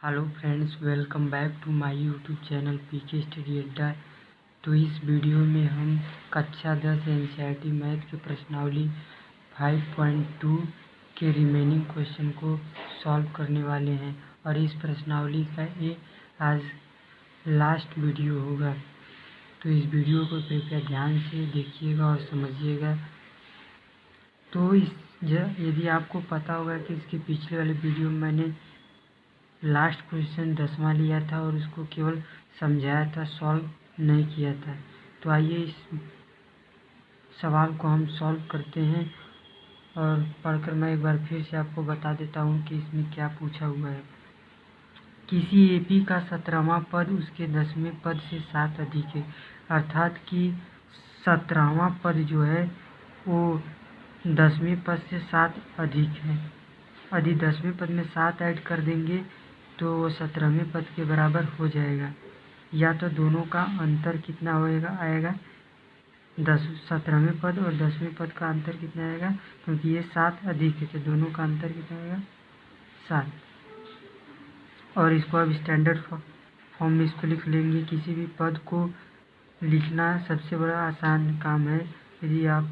Hello friends, welcome back to my YouTube channel PK study अड्डा। तो इस video में हम कक्षा 10 एनसीईआरटी मैथ की प्रश्नावली 5.2 के रिमेनिंग क्वेश्चन को सॉल्व करने वाले हैं और इस प्रश्नावली का ये आज लास्ट वीडियो होगा। तो इस वीडियो को कृपया ध्यान से देखिएगा और समझिएगा। तो यदि आपको पता होगा कि इसके पिछले वाले वीडियो में मैंने लास्ट क्वेश्चन 10वां लिया था और उसको केवल समझाया था, सॉल्व नहीं किया था। तो आइए इस सवाल को हम सॉल्व करते हैं और पढ़कर मैं एक बार फिर से आपको बता देता हूँ कि इसमें क्या पूछा हुआ है। किसी एपी का 17वां पद उसके 10वें पद से 7 अधिक है, अर्थात कि 17वां पद जो है वो 10वें पद से 7 अधिक है। यदि 10वें पद में 7 ऐड कर देंगे तो वो 17वें पद के बराबर हो जाएगा। या तो दोनों का अंतर कितना आएगा 17वें पद और 10वें पद का अंतर कितना आएगा, क्योंकि ये 7 अधिक है तो दोनों का अंतर कितना आएगा 7। और इसको अब स्टैंडर्ड फॉर्म में इसको लिख लेंगे। किसी भी पद को लिखना सबसे बड़ा आसान काम है। यदि आप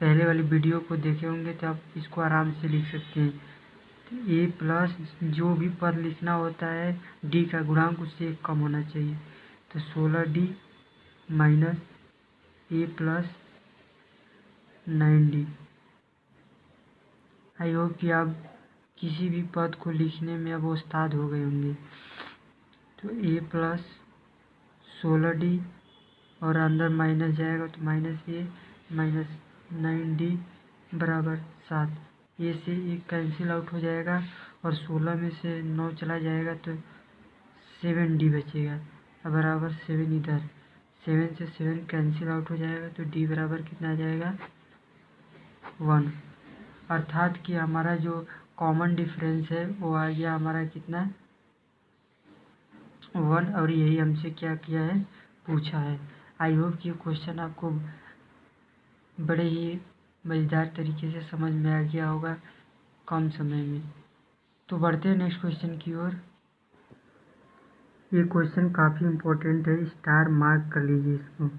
पहले वाली वीडियो को देखे होंगे तो आप इसको आराम से लिख सकते हैं। ए प्लस जो भी पद लिखना होता है डी का गुणांक उससे 1 कम होना चाहिए। तो 16D minus A plus 9D। I hope कि आप किसी भी पद को लिखने में अब उस्ताद हो गए होंगे। तो ए प्लस 16D और अंदर माइनस जाएगा तो माइनस ए माइनस 9D बराबर 7। ए से 1 कैंसिल आउट हो जाएगा और 16 में से 9 चला जाएगा तो 7D बचेगा बराबर 7। इधर 7 से 7 कैंसिल आउट हो जाएगा तो D बराबर कितना आ जाएगा 1। अर्थात कि हमारा जो कॉमन डिफरेंस है वो आ गया हमारा कितना 1। और यही हमसे क्या किया है पूछा है। आई होप कि ये क्वेश्चन आपको बड़े ही मज़ेदार तरीके से समझ में आ गया होगा कम समय में। तो बढ़ते हैं नेक्स्ट क्वेश्चन की ओर। ये क्वेश्चन काफ़ी इम्पोर्टेंट है, स्टार मार्क कर लीजिए इसको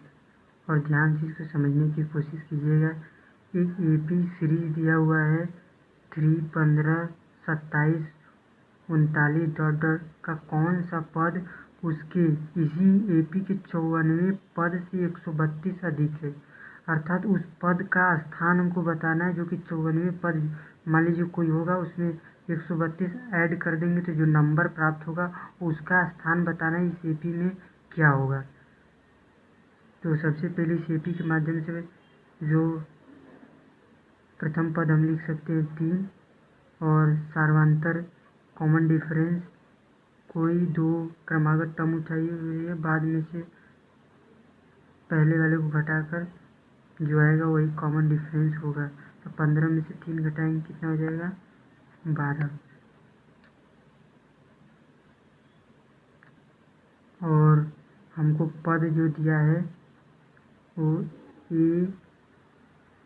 और ध्यान से इसको समझने की कोशिश कीजिएगा। एक एपी सीरीज दिया हुआ है 3, 15, 27, 39 डॉट डॉट का कौन सा पद उसके इसी एपी के 54वें पद से 132 अधिक है। अर्थात उस पद का स्थान हमको बताना है जो कि 54वें पद मान लीजिए कोई होगा, उसमें 132 ऐड कर देंगे तो जो नंबर प्राप्त होगा उसका स्थान बताना है इस एपी में क्या होगा। तो सबसे पहले इस एपी के माध्यम से जो प्रथम पद हम लिख सकते हैं 3 और सार्वंतर कॉमन डिफरेंस कोई 2 क्रमागत टर्म उठाई हुई है, बाद में से पहले वाले को घटाकर जो आएगा वही कॉमन डिफरेंस होगा। तो 15 में से 3 घटाएंगे कितना हो जाएगा 12। और हमको पद जो दिया है वो ए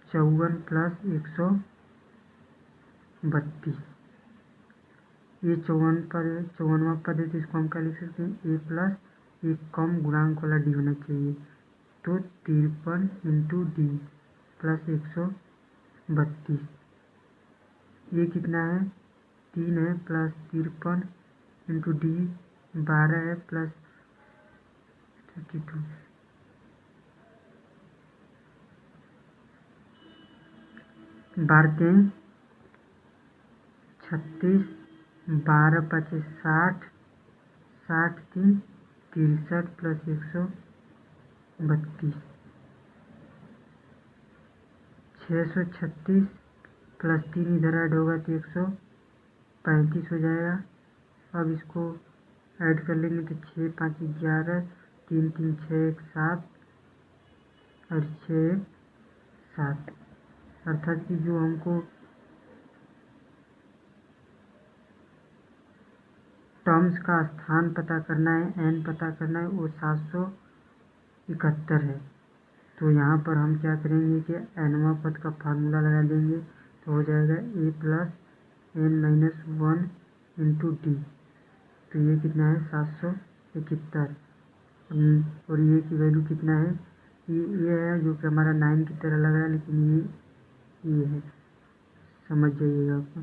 54 प्लस 132। ये 54वां पद है तो इसको हम क्या लिख सकते हैं ए प्लस 1 कम गुणांक वाला डी होना चाहिए। तो 53 इंटू डी प्लस 132। ये कितना है 3 है प्लस 53 इंटू डी 12 है प्लस 32। 12 36, 12 5 60, 60 3 63 प्लस 132। 636 प्लस 3 इधर ऐड होगा तो 135 हो जाएगा। अब इसको ऐड कर लेंगे तो 6 5 11, 3 3 6 1 7 और 6 1 7। अर्थात कि जो हमको टर्म्स का स्थान पता करना है, एन पता करना है, वो 771 है। तो यहाँ पर हम क्या करेंगे कि एनवां पद का फार्मूला लगा देंगे तो हो जाएगा A plus n-1 into D. तो ये कितना है 771। और ये की वैल्यू कितना है, ये है जो कि हमारा 9 की तरह लग रहा है, लेकिन ये है, समझ जाइएगा आपको।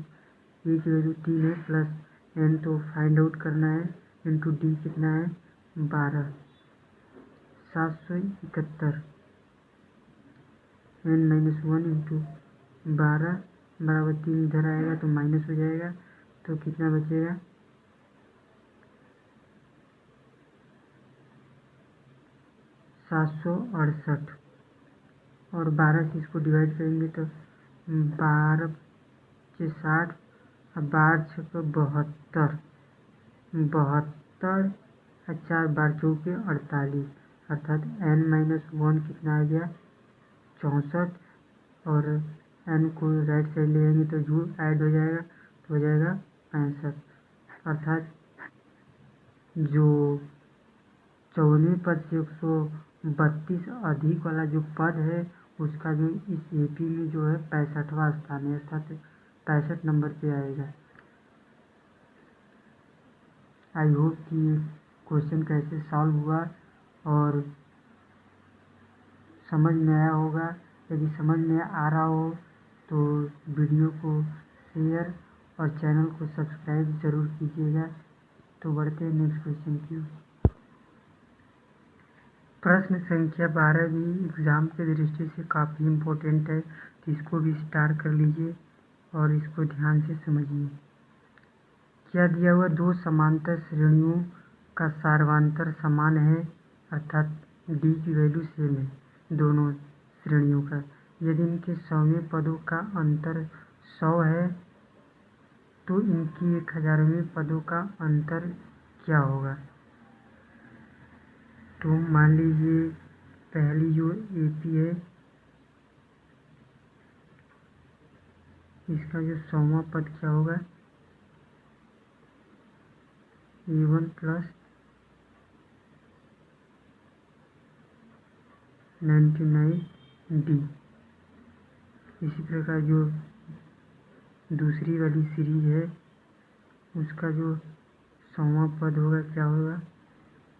ये की वैल्यू 3 है प्लस n तो फाइंड आउट करना है, इंटू डी कितना है 12। 771 n-1 इंटू 12 बराबर 3, इधर आएगा तो माइनस हो जाएगा, तो कितना बचेगा 768। और 12 से इसको डिवाइड करेंगे तो 12 से 60 और 12 छः 72, 72 और 4 12 चौके 48, अर्थात n-1 कितना आ गया 64। और n को राइट साइड ले आएंगे तो जो ऐड हो जाएगा तो हो जाएगा 65। अर्थात जो 54वें पद से 132 अधिक वाला जो पद है उसका जो इस एपी में जो है 65वां स्थान है, अर्थात 65 नंबर पे आएगा। आई होप कि क्वेश्चन कैसे सॉल्व हुआ और समझ में आया होगा। यदि समझ में आ रहा हो तो वीडियो को शेयर और चैनल को सब्सक्राइब ज़रूर कीजिएगा। तो बढ़ते हैं नेक्स्ट क्वेश्चन की ओर। प्रश्न संख्या 12 भी एग्ज़ाम के दृष्टि से काफ़ी इम्पोर्टेंट है, तो इसको भी स्टार कर लीजिए और इसको ध्यान से समझिए। क्या दिया हुआ दो समांतर श्रेणियों का सार्वंतर समान है, अर्थात डी की वैल्यू सेम है दोनों श्रेणियों का। यदि इनके 100वें पदों का अंतर 100 है तो इनकी 1000वें पदों का अंतर क्या होगा। तो मान लीजिए पहली जो एपी है इसका जो 100वां पद क्या होगा A1 प्लस 99 डी। इसी प्रकार जो दूसरी वाली सीरीज है उसका जो 100वां पद होगा क्या होगा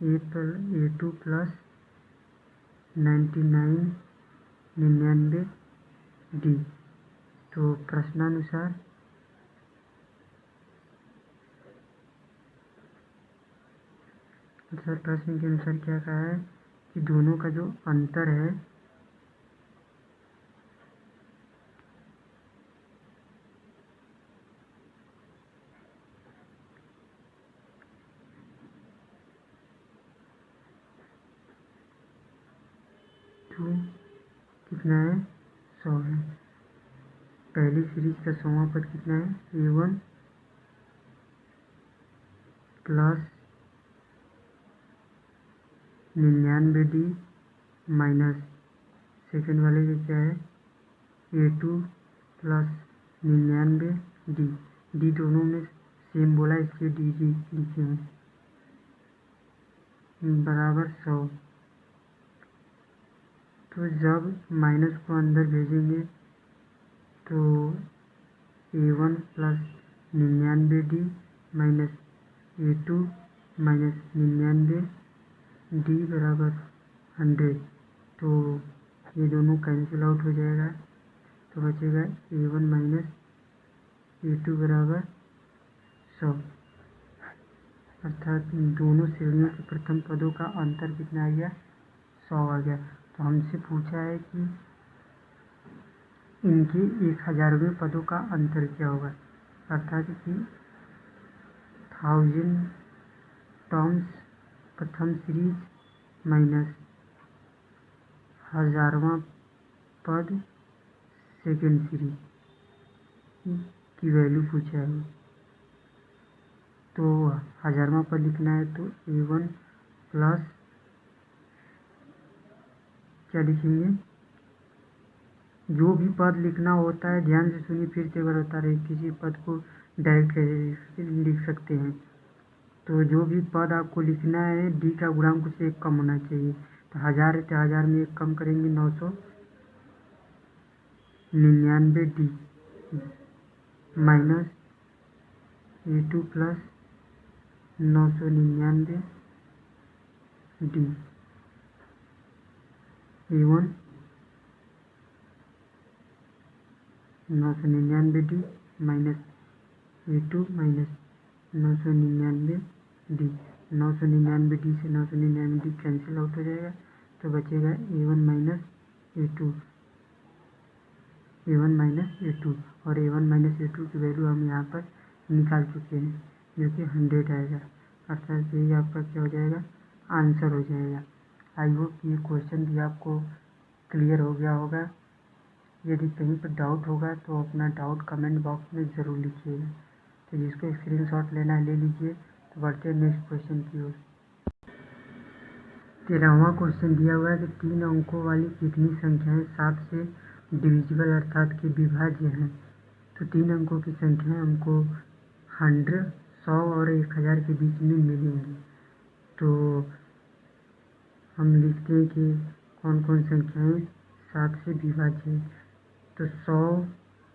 A2 प्लस 99 डी। तो प्रश्नानुसार प्रश्न के अनुसार क्या कहा है कि दोनों का जो अंतर है तो कितना है 100 है। पहली सीरीज का 100वां पद कितना है A1 plus 99 D minus second वाले का क्या है A2 प्लस 99 डी। डी दोनों में सेम बोला इसलिए डी लिखे हैं बराबर 100। तो जब माइनस को अंदर भेजेंगे तो A1 plus 99 D minus A2 minus 99 D बराबर 100। तो ये दोनों कैंसिल आउट हो जाएगा तो बचेगा A1 माइनस A2 बराबर 100। अर्थात दोनों श्रेणियों के प्रथम पदों का अंतर कितना आ गया 100 आ गया। तो हमसे पूछा है कि इनके 1000वें पदों का अंतर क्या होगा, अर्थात कि 1000 टर्म्स प्रथम सीरीज माइनस 1000वां पद सेकेंड सीरीज की वैल्यू पूछा है। तो 1000वां पद लिखना है तो A1 प्लस क्या लिखेंगे, जो भी पद लिखना होता है ध्यान से सुनिए, फिर से बता रहे किसी पद को डायरेक्ट लिख सकते हैं। तो जो भी पद आपको लिखना है डी का गुणांक से 1 कम होना चाहिए। तो 1000 है तो 1000 में 1 कम करेंगे 999 D minus A2 plus 999 D, A1 999 D minus A2 minus 999 D। 999 D से 999 D कैंसिल आउट हो जाएगा, तो बचेगा A1 minus A2, A1 minus A2, और A1 माइनस A2 की वैल्यू हम यहाँ पर निकाल चुके हैं, जो कि 100 आएगा। अर्थात यही आपका क्या हो जाएगा, आंसर हो जाएगा। आई होप ये क्वेश्चन भी आपको क्लियर हो गया होगा। यदि कहीं पर डाउट होगा तो अपना डाउट कमेंट बॉक्स में ज़रूर लिखिएगा। तो जिसको स्क्रीनशॉट लेना है ले लीजिए। तो बढ़ते हैं नेक्स्ट क्वेश्चन की ओर। 13वां क्वेश्चन दिया हुआ है कि 3 अंकों वाली कितनी संख्याएं 7 से डिविजिबल अर्थात कि विभाज्य हैं। तो 3 अंकों की संख्याएं हमको 100, 100 और 1000 के बीच में मिलेंगी। तो हम लिखते हैं कि कौन कौन संख्याएं 7 से विभाज्य है। तो 100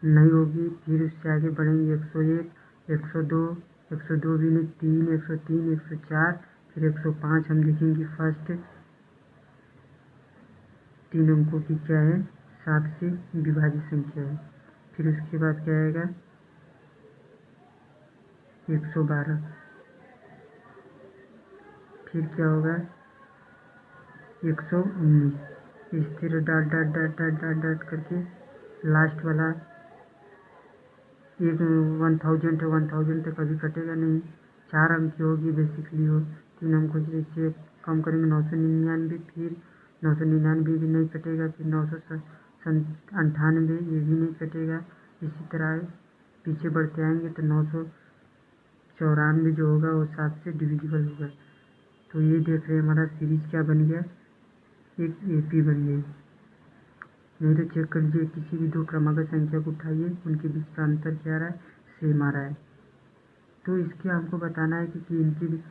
नहीं होगी, फिर उससे आगे बढ़ेंगे 101, 102, 102 भी नहीं, 3, 103, 104, फिर 105 हम लिखेंगे फर्स्ट 3 अंकों की क्या है, 7 से विभाज्य संख्या है। फिर उसके बाद क्या आएगा 112, फिर क्या होगा 119, इस तरह dot dot dot dot dot dot करके लास्ट वाला एक 1000 है, 1000 तक कभी कटेगा नहीं। 4 अंक की होगी बेसिकली वो, 3 अंकों से कम करेंगे 999, फिर 999 भी नहीं कटेगा, फिर 998 ये भी नहीं कटेगा। इसी तरह पीछे बढ़ते आएंगे तो 994 जो होगा वो 7 से डिविजिबल होगा। तो ये देख रहे हैं हमारा सीरीज क्या बन गया, एक AP बन गई। नहीं तो चेक कर लीजिए, किसी भी 2 क्रमागत संख्या को उठाइए, उनके बीच का अंतर क्या आ रहा है, सेम आ रहा है। तो इसके हमको बताना है कि इनकी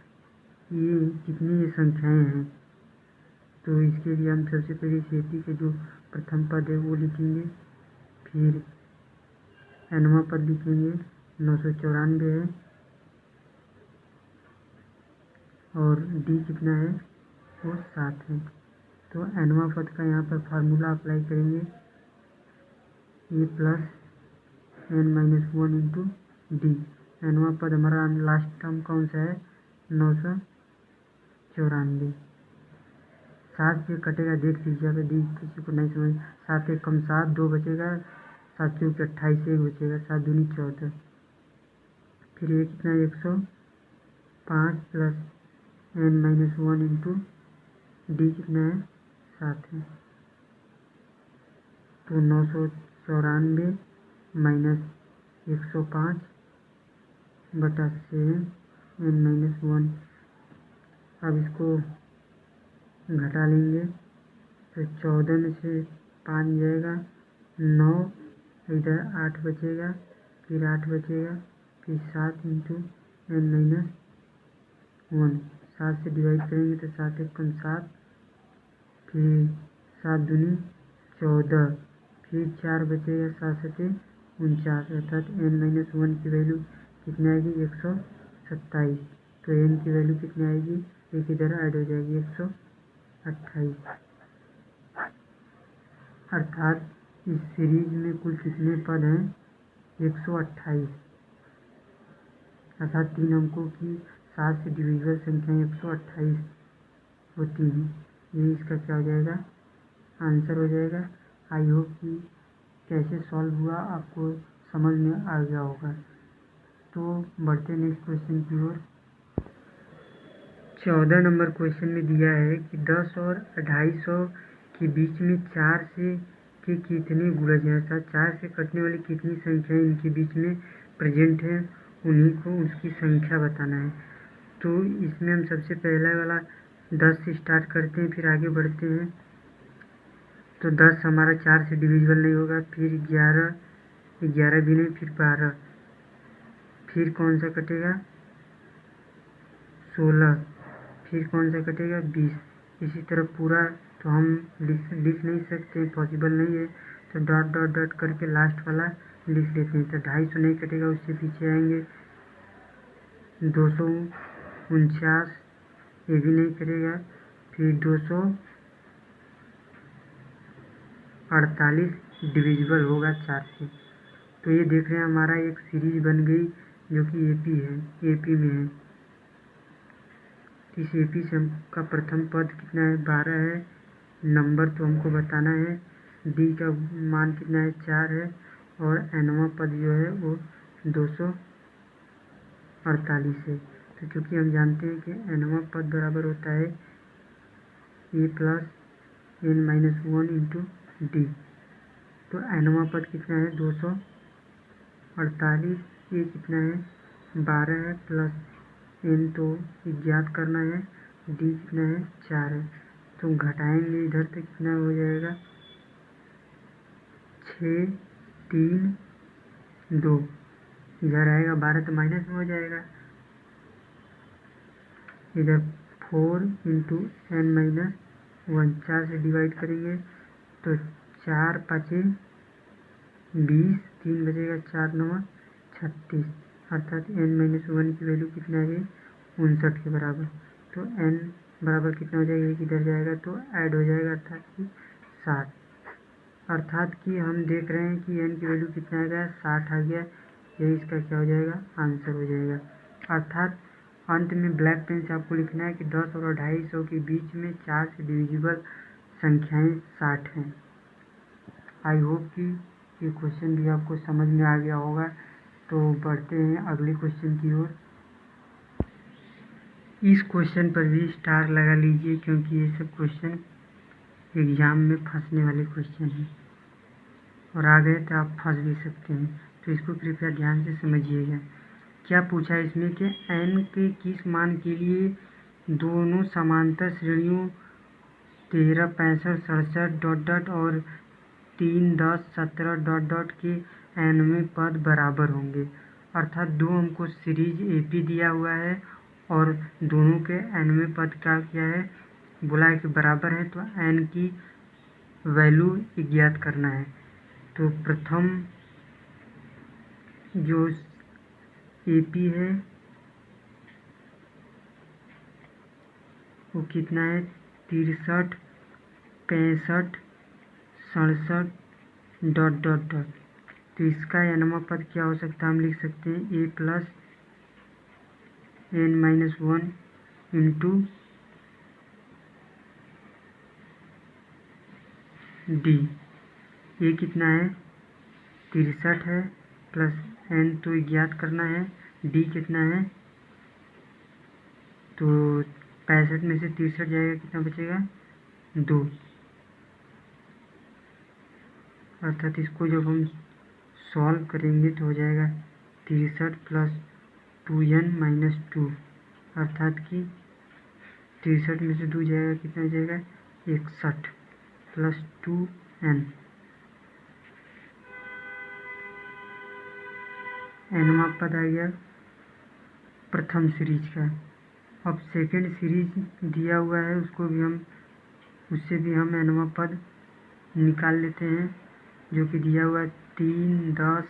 ये कितनी ये संख्याएं हैं। तो इसके लिए हम सबसे पहले AP के जो प्रथम पद है वो लिखेंगे, फिर nवां पद लिखेंगे 994 है, और D कितना है वो 7 है। तो nवां पद का यहाँ पर फार्मूला अप्लाई करेंगे, A plus n-1 into D। nवां पद हमारा लास्ट टर्म कौन सा है, 994। 7 से कटेगा देख लीजिए, अगर D किसी को नहीं समझ, 7 एक कम 7, 2 बचेगा, 7 चौके 28, 1 बचेगा, 7 दूनी 14, फिर ये कितना 105 प्लस n-1 इंटू D कितना है 7 है। तो 994 माइनस 105 बटा 7 n-1। अब इसको घटा लेंगे तो 14 में से 5 जाएगा 9, इधर 8 बचेगा, फिर 8 बचेगा, फिर 7 इंटू n-1, 7 से डिवाइड करेंगे तो 7 एक कम 7, फिर 7 दूनी 14, फिर 4 बचेगा, 7 सते 49, अर्थात n-1 की वैल्यू कितनी आएगी 127। तो n की वैल्यू कितनी आएगी, एक इधर ऐड हो जाएगी 128। अर्थात इस सीरीज में कुल कितने पद हैं, 128। अर्थात 3 अंकों की 7 से डिविजिबल संख्या 128 होती हैं। ये इसका क्या हो जाएगा, आंसर हो जाएगा। आई होप कि कैसे सॉल्व हुआ आपको समझ में आ गया होगा। तो बढ़ते नेक्स्ट क्वेश्चन की ओर। 14 नंबर क्वेश्चन में दिया है कि 10 और 250 के बीच में 4 से के कितने गुणज हैं, अर्थात 4 से कटने वाली कितनी संख्याएं इनके बीच में प्रेजेंट है, उन्हीं को उसकी संख्या बताना है। तो इसमें हम सबसे पहला वाला 10 से स्टार्ट करते हैं, फिर आगे बढ़ते हैं। तो 10 हमारा 4 से डिविजिबल नहीं होगा, फिर 11, 11 भी नहीं, फिर 12, फिर कौन सा कटेगा 16, फिर कौन सा कटेगा 20। इसी तरह पूरा तो हम लिख नहीं सकते, पॉसिबल नहीं है, तो डॉट डॉट डॉट करके लास्ट वाला लिख लेते हैं। तो 250 नहीं कटेगा, उससे पीछे आएंगे 249 ये भी नहीं करेगा, फिर 248 डिविजिबल होगा 4 से। तो ये देख रहे हैं हमारा एक सीरीज बन गई जो कि एपी में है। इस एपी से का प्रथम पद कितना है, 12 है, नंबर तो हमको बताना है, डी का मान कितना है, 4 है, और एनवा पद जो है वो 248 है। तो क्योंकि हम जानते हैं कि एनवा पद बराबर होता है A plus N minus 1 into D. तो एनवा पद कितना है, 248, ये कितना है, 12 है, प्लस एन तो ज्ञात करना है, डी कितना है, 4 है। तो घटाएंगे इधर से कितना हो जाएगा, 6, 3, 2, इधर आएगा 12 तो माइनस में हो जाएगा, इधर 4 इंटू एन माइनस 1, 4 से डिवाइड करेंगे तो 4 5 20, 3 बचेगा, 4 9 36, अर्थात एन माइनस 1 की वैल्यू कितना है, 59 के बराबर। तो एन बराबर कितना हो जाएगा, एक इधर जाएगा तो ऐड हो जाएगा, अर्थात कि 60। अर्थात कि हम देख रहे हैं कि एन की वैल्यू कितना आ गया, 60 आ गया। यही इसका क्या हो जाएगा, आंसर हो जाएगा। अर्थात अंत में ब्लैक पेन से आपको लिखना है कि 10 और 250 के बीच में 4 से डिविजिबल संख्याएं 60 हैं। आई होप कि ये क्वेश्चन भी आपको समझ में आ गया होगा। तो बढ़ते हैं अगले क्वेश्चन की ओर। इस क्वेश्चन पर भी स्टार लगा लीजिए क्योंकि ये सब क्वेश्चन एग्जाम में फंसने वाले क्वेश्चन हैं और आ गए तो आप फंस भी सकते हैं। तो इसको कृपया ध्यान से समझिएगा। क्या पूछा है इसमें कि n के किस मान के लिए दोनों समांतर श्रेणियों 13, 65, 67 डॉट डॉट और 3, 10, 17 डॉट डॉट के nवें पद बराबर होंगे। अर्थात दो हमको सीरीज एपी दिया हुआ है और दोनों के nवें पद का क्या है, बोला है कि बराबर है, तो n की वैल्यू ज्ञात करना है। तो प्रथम जो एपी है वो कितना है, 63, 65, 67 डॉट डॉट डॉट। तो इसका nवां पद क्या हो सकता है, हम लिख सकते हैं A plus N minus 1 into D. ये कितना है, 63 है, प्लस एन तो ज्ञात करना है, डी कितना है, तो 65 में से 63 जाएगा, कितना बचेगा, 2। अर्थात इसको जब हम सॉल्व करेंगे तो हो जाएगा 63 प्लस 2n माइनस 2, अर्थात कि 63 में से 2 जाएगा, कितना जाएगा, 61 प्लस 2n। nवां पद आ गया प्रथम सीरीज का। अब सेकेंड सीरीज दिया हुआ है, उससे भी हम nवां पद निकाल लेते हैं, जो कि दिया हुआ है 3, 10,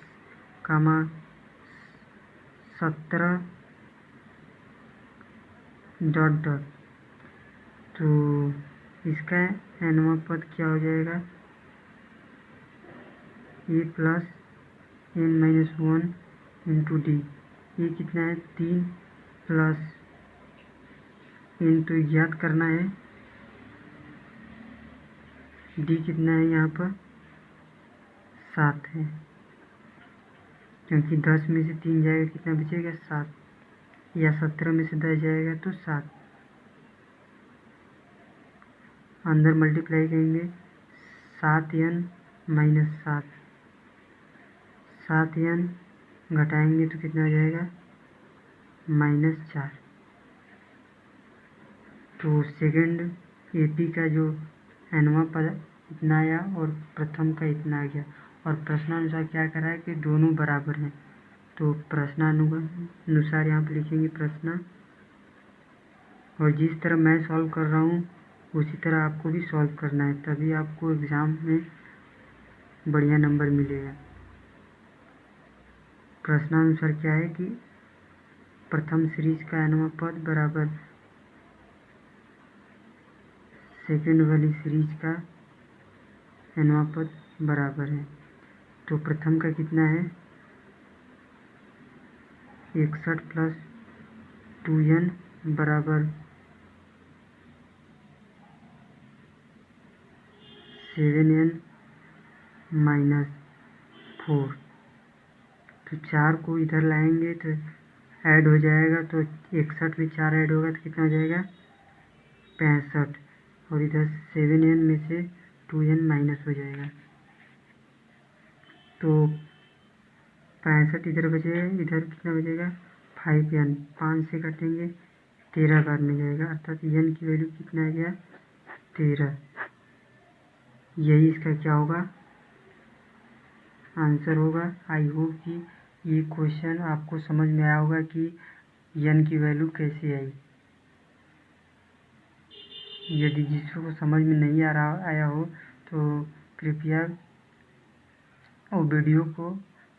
17 डॉट डॉट। तो इसका nवां पद क्या हो जाएगा, A plus N minus 1 into D. ये कितना है, 3 प्लस एन तो ज्ञात करना है, डी कितना है, यहाँ पर 7 है, क्योंकि 10 में से 3 जाएगा, कितना बचेगा, 7, या 17 में से 10 जाएगा तो 7। अंदर मल्टीप्लाई करेंगे 7n माइनस 7, 7n घटाएंगे तो कितना हो जाएगा, -4। तो सेकंड एपी का जो nवां पद इतना आया और प्रथम का इतना आ गया, और प्रश्नानुसार क्या करा है कि दोनों बराबर हैं। तो प्रश्नानुसार यहाँ पर लिखेंगे प्रश्न, और जिस तरह मैं सॉल्व कर रहा हूँ उसी तरह आपको भी सॉल्व करना है, तभी आपको एग्ज़ाम में बढ़िया नंबर मिलेगा। प्रश्नानुसार क्या है कि प्रथम सीरीज का nवां पद बराबर सेकेंड वाली सीरीज का nवां पद बराबर है। तो प्रथम का कितना है 61 प्लस 2n बराबर 7n माइनस 4। तो 4 को इधर लाएंगे तो ऐड हो जाएगा, तो 61 में 4 ऐड होगा तो कितना हो जाएगा 65, और इधर 7n में से 2n माइनस हो जाएगा तो 65 इधर बचेगा, इधर कितना बचेगा 5n, 5 से काटेंगे 13 बार में जाएगा, अर्थात n की वैल्यू कितना आ गया 13। यही इसका क्या होगा आंसर होगा। आई होप कि ये क्वेश्चन आपको समझ में आया होगा कि n की वैल्यू कैसे आई। यदि जिसको समझ में नहीं आया हो तो कृपया वो वीडियो को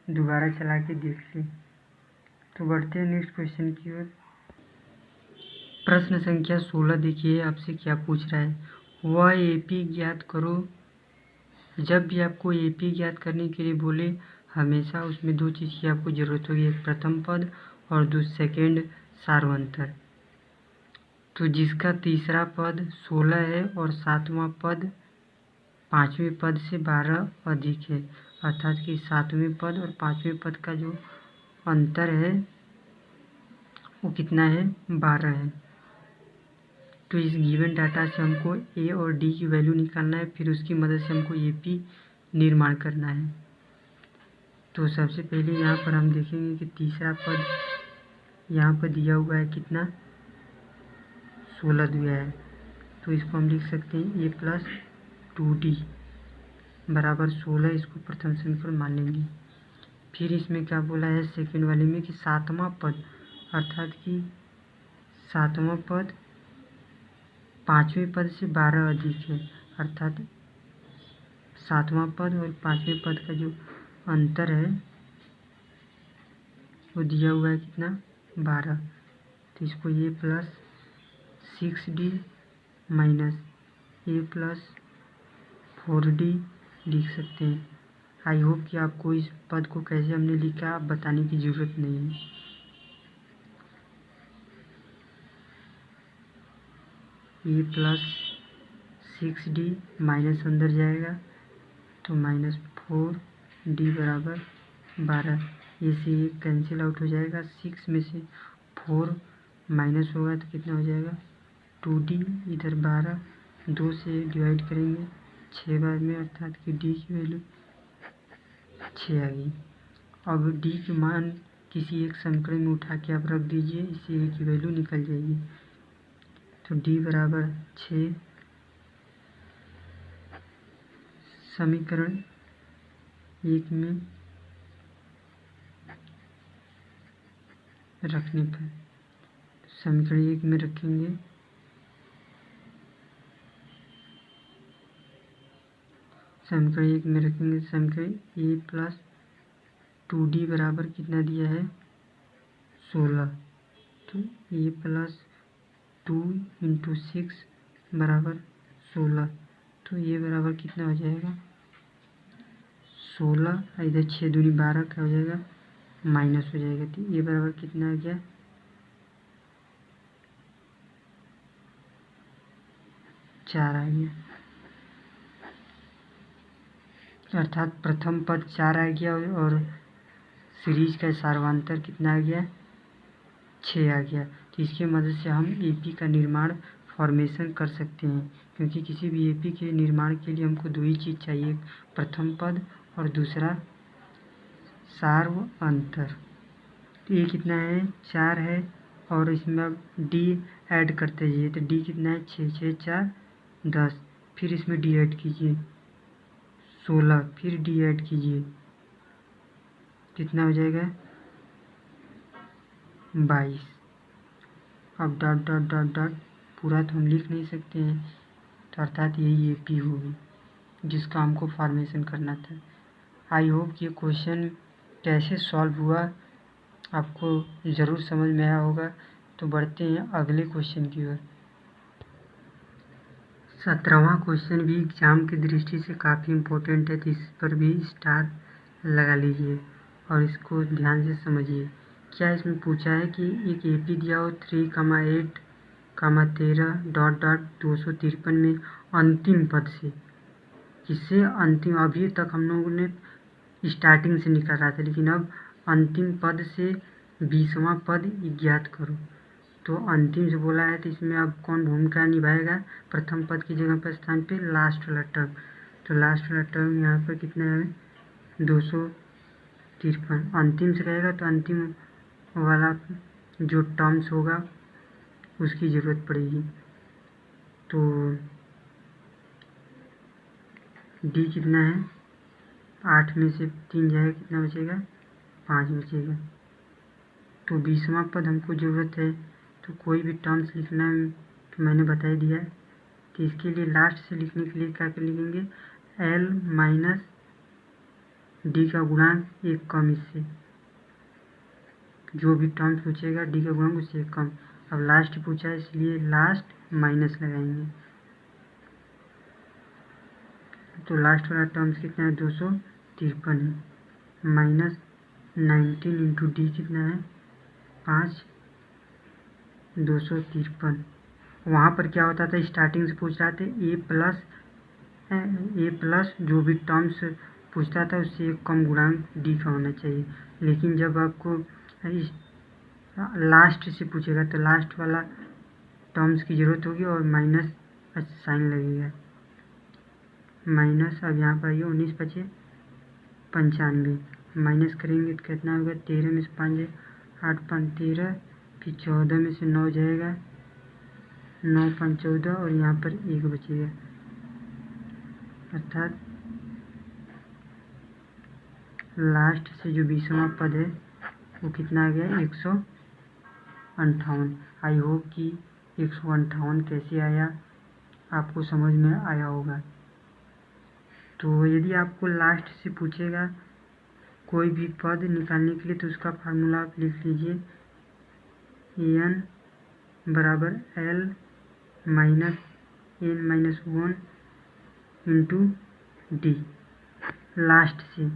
दोबारा चला के देख लें। तो बढ़ते हैं नेक्स्ट क्वेश्चन की ओर। प्रश्न संख्या 16 देखिए आपसे क्या पूछ रहा है, वह एपी ज्ञात करो। जब भी आपको एपी ज्ञात करने के लिए बोले हमेशा उसमें दो चीज़ की आपको ज़रूरत होगी, एक प्रथम पद और दूसरा सेकेंड सार्वंतर। तो जिसका तीसरा पद 16 है और सातवां पद पाँचवें पद से 12 अधिक है, अर्थात कि सातवें पद और पाँचवें पद का जो अंतर है वो कितना है 12 है। तो इस गिवन डाटा से हमको ए और डी की वैल्यू निकालना है, फिर उसकी मदद से हमको एपी निर्माण करना है। तो सबसे पहले यहाँ पर हम देखेंगे कि तीसरा पद यहाँ पर दिया हुआ है कितना 16 दिया है, तो इसको हम लिख सकते हैं a प्लस 2d बराबर 16, इसको प्रथम समीकरण मान लेंगे। फिर इसमें क्या बोला है सेकेंड वाले में कि सातवां पद, अर्थात कि सातवां पद पाँचवें पद से 12 अधिक है, अर्थात सातवां पद और पाँचवें पद का जो अंतर है वो दिया हुआ है कितना 12। तो इसको a plus 6d minus a plus 4d लिख सकते हैं। आई होप कि आपको इस पद को कैसे हमने लिखा आप बताने की ज़रूरत नहीं है। a प्लस 6d माइनस अंदर जाएगा तो माइनस 4d बराबर 12। ये से ये कैंसिल आउट हो जाएगा, 6 में से 4 माइनस होगा तो कितना हो जाएगा 2d, इधर 12 2 से डिवाइड करेंगे 6 बार में, अर्थात कि d की वैल्यू 6 आ गई। अब d के मान किसी एक समीकरण में उठा के आप रख दीजिए, इससे a की वैल्यू निकल जाएगी। तो d बराबर 6 समीकरण 1 में रखने पर, समीकरण 1 में रखेंगे समीकरण a प्लस 2d बराबर कितना दिया है 16। तो a प्लस 2 इंटू 6 बराबर 16, तो ये बराबर कितना हो जाएगा 16, इधर 6 दूनी 12 का हो जाएगा माइनस हो जाएगा, तो ये बराबर कितना आ गया 4 आ गया, अर्थात प्रथम पद 4 आ गया और सीरीज का सार्वंतर कितना आ गया 6 आ गया। तो इसकी मदद से हम एपी का निर्माण फॉर्मेशन कर सकते हैं, क्योंकि किसी भी एपी के निर्माण के लिए हमको दो ही चीज़ चाहिए, प्रथम पद और दूसरा सार्वंतर। तो ये कितना है 4 है और इसमें अब डी ऐड करते जाइए, तो डी कितना है 6 6 4 10, फिर इसमें डी ऐड कीजिए 16, फिर डी ऐड कीजिए कितना हो जाएगा 22। अब डॉट डॉट डॉट डॉट पूरा तो हम लिख नहीं सकते हैं, तो अर्थात यही एपी होगी जिसका हमको फॉर्मेशन करना था। आई होप कि ये क्वेश्चन कैसे सॉल्व हुआ आपको ज़रूर समझ में आया होगा। तो बढ़ते हैं अगले क्वेश्चन की ओर। 17वां क्वेश्चन भी एग्जाम की दृष्टि से काफ़ी इम्पोर्टेंट है, तो इस पर भी स्टार लगा लीजिए और इसको ध्यान से समझिए। क्या इसमें पूछा है कि एक एपी दिया हो 3,8, 13 डॉट डॉट 253 में अंतिम पद से, किससे अंतिम, अभी तक हम लोगों ने स्टार्टिंग से निकाला था, लेकिन अब अंतिम पद से 20वां पद ज्ञात करो। तो अंतिम से बोला है, तो इसमें अब कौन भूमिका निभाएगा? प्रथम पद की जगह पर स्थान पे लास्ट वाला टर्म। तो लास्ट वाला टर्म यहाँ पर कितना है? 253। अंतिम से रहेगा तो अंतिम वाला जो टर्म्स होगा उसकी ज़रूरत पड़ेगी। तो डी कितना है? 8 में से 3 जाएगा, कितना बचेगा? 5 बचेगा। तो 20वां पद हमको ज़रूरत है, तो कोई भी टर्म्स लिखना है तो मैंने बता ही दिया है। तो इसके लिए लास्ट से लिखने के लिए क्या कर लिखेंगे? एल माइनस डी का गुणांक एक कम, इससे जो भी टर्म्स पूछेगा डी का गुणांक उससे एक कम। अब लास्ट पूछा है इसलिए लास्ट माइनस लगाएंगे। तो लास्ट वाला टर्म्स कितना है? 253 है। माइनस 19 इंटू डी कितना है? 5, 253। वहाँ पर क्या होता था, स्टार्टिंग से पूछ रहा था ए प्लस जो भी टर्म्स पूछता था उससे एक कम गुणांक डी का होना चाहिए। लेकिन जब आपको लास्ट से पूछेगा तो लास्ट वाला टर्म्स की ज़रूरत होगी और माइनस साइन लगेगा। माइनस, अब यहाँ पर आइए 19 बचे 95, माइनस करेंगे तो कितना होगा? 13 में से 5 8 5 13, फिर 14 में से 9 जाएगा, 9 5 14 और यहाँ पर 1 बचेगा, अर्थात लास्ट से जो 20वां पद है वो कितना आ गया? 158। आई होप कि 158 कैसे आया आपको समझ में आया होगा। तो यदि आपको लास्ट से पूछेगा कोई भी पद निकालने के लिए तो उसका फार्मूला आप लिख लीजिए, एन बराबर L minus N minus 1 into D last से।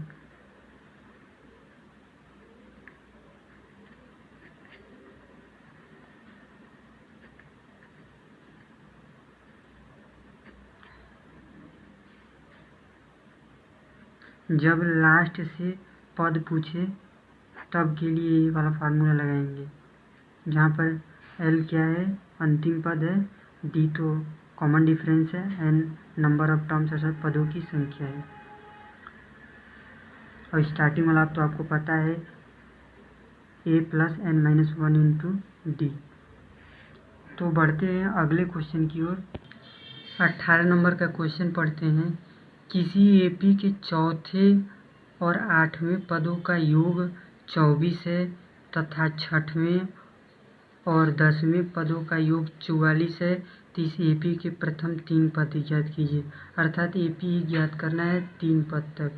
जब लास्ट से पद पूछे तब के लिए ये वाला फार्मूला लगाएंगे, जहाँ पर एल क्या है? अंतिम पद है, डी तो कॉमन डिफरेंस है, एन नंबर ऑफ टर्म्स अर्थात पदों की संख्या है, और स्टार्टिंग वाला तो आपको पता है A plus N minus 1 into D. तो बढ़ते हैं अगले क्वेश्चन की ओर। 18 नंबर का क्वेश्चन पढ़ते हैं। किसी एपी के चौथे और 8वें पदों का योग 24 है तथा 6वें और 10वें पदों का योग 44 है, तो इस एपी के प्रथम 3 पद ज्ञात कीजिए। अर्थात एपी ज्ञात करना है 3 पद तक।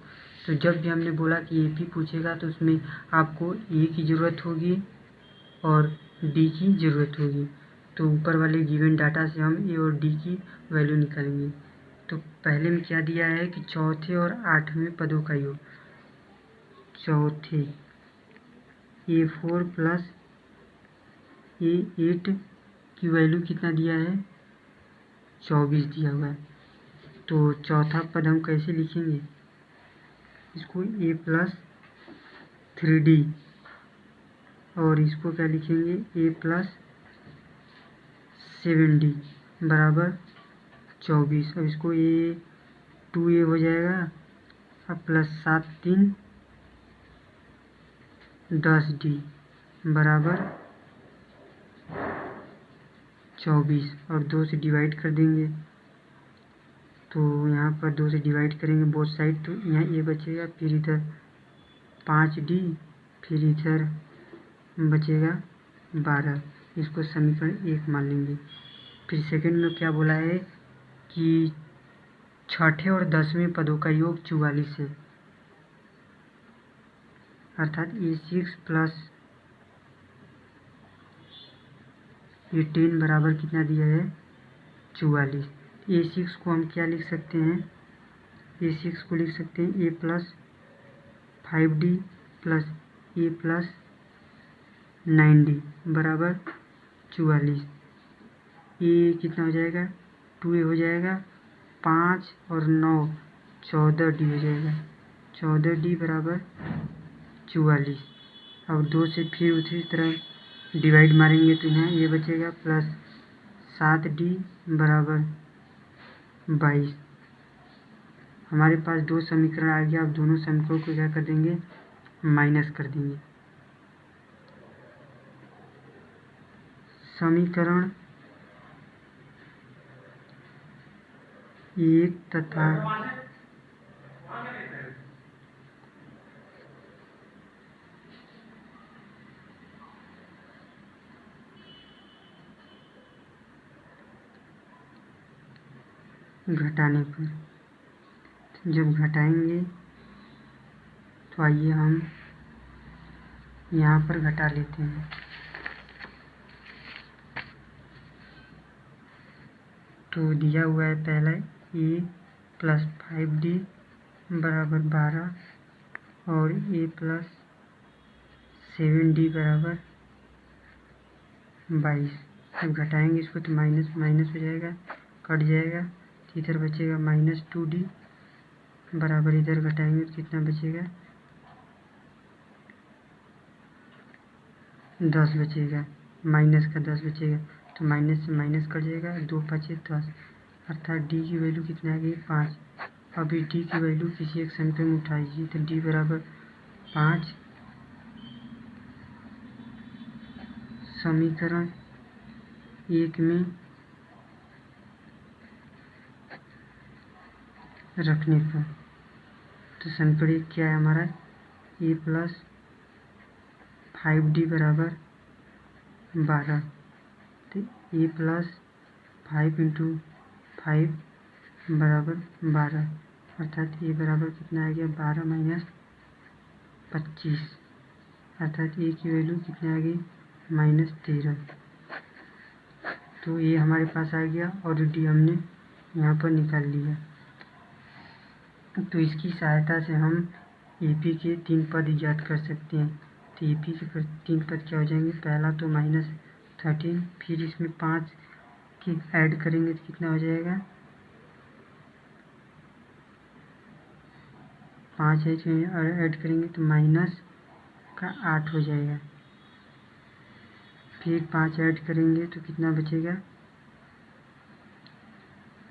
तो जब भी हमने बोला कि एपी पूछेगा तो उसमें आपको ए की ज़रूरत होगी और डी की ज़रूरत होगी। तो ऊपर वाले गिवन डाटा से हम ए और डी की वैल्यू निकालेंगे। तो पहले में क्या दिया है कि चौथे और 8वें पदों का योग, चौथे A4 प्लस A8 की वैल्यू कितना दिया है? 24 दिया हुआ है। तो चौथा पद हम कैसे लिखेंगे? इसको A प्लस 3D और इसको क्या लिखेंगे? A प्लस 7D बराबर 24। अब इसको A 2A हो जाएगा, अब प्लस 7 3 10D बराबर 24 और 2 से डिवाइड कर देंगे। तो यहाँ पर 2 से डिवाइड करेंगे बोथ साइड, तो यहाँ ए बचेगा, फिर इधर 5D, फिर इधर बचेगा 12। इसको समीकरण 1 मान लेंगे। फिर सेकंड में क्या बोला है कि छठे और 10वें पदों का योग 44 है, अर्थात A6 प्लस ये 10 बराबर कितना दिया है 44। A6 को हम क्या लिख सकते हैं, A6 को लिख सकते हैं A plus 5D plus A plus 9D बराबर 44। ये कितना हो जाएगा 2A हो जाएगा 5 और 9 14D हो जाएगा, 14D बराबर 44। अब 2 से फिर उसी तरह डिवाइड मारेंगे तो यहाँ ये बचेगा प्लस 7D बराबर 22। हमारे पास 2 समीकरण आ गया। अब दोनों समीकरणों को क्या कर देंगे, माइनस कर देंगे। समीकरण 1 तथा घटाने पर, जब घटाएंगे तो आइए हम यहाँ पर घटा लेते हैं। तो दिया हुआ है पहला A प्लस 5D बराबर 12 और A प्लस 7D बराबर 22। जब घटाएंगे इसको तो माइनस माइनस हो जाएगा, कट जाएगा, तो इधर बचेगा माइनस 2D बराबर, इधर घटाएंगे तो कितना बचेगा 10 बचेगा, माइनस का 10 बचेगा, तो माइनस से माइनस कट जाएगा, 2 5 10, अर्थात D की वैल्यू कितना आ गई 5। अभी D की वैल्यू किसी एक समीकरण में उठाइए तो D बराबर 5 समीकरण 1 में रखने पर, तो समीकरण 1 क्या है हमारा A प्लस 5D बराबर 12, तो A प्लस 5 इंटू 5 बराबर 12, अर्थात A बराबर कितना आ गया 12 माइनस 25, अर्थात A की वैल्यू कितनी आ गई -13। तो ये हमारे पास आ गया और D हमने यहाँ पर निकाल लिया। तो इसकी सहायता से हम AP के 3 पद ज्ञात कर सकते हैं। तो AP के 3 पद क्या हो जाएंगे, पहला तो -13, फिर इसमें 5 की ऐड करेंगे तो कितना हो जाएगा 5 ऐड करेंगे तो माइनस का 8 हो जाएगा, फिर 5 ऐड करेंगे तो कितना बचेगा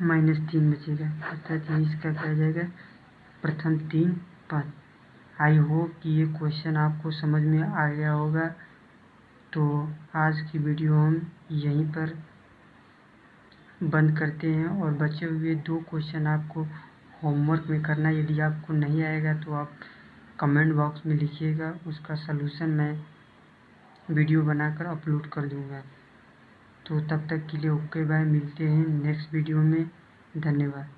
-3 बचेगा, अर्थात ये इसका क्या हो जाएगा प्रथम 3 पद। आई होप कि ये क्वेश्चन आपको समझ में आ गया होगा। तो आज की वीडियो हम यहीं पर बंद करते हैं और बचे हुए 2 क्वेश्चन आपको होमवर्क में करना। यदि आपको नहीं आएगा तो आप कमेंट बॉक्स में लिखिएगा, उसका सलूशन मैं वीडियो बनाकर अपलोड कर दूँगा। तो तब तक के लिए ओके बाय, मिलते हैं नेक्स्ट वीडियो में, धन्यवाद।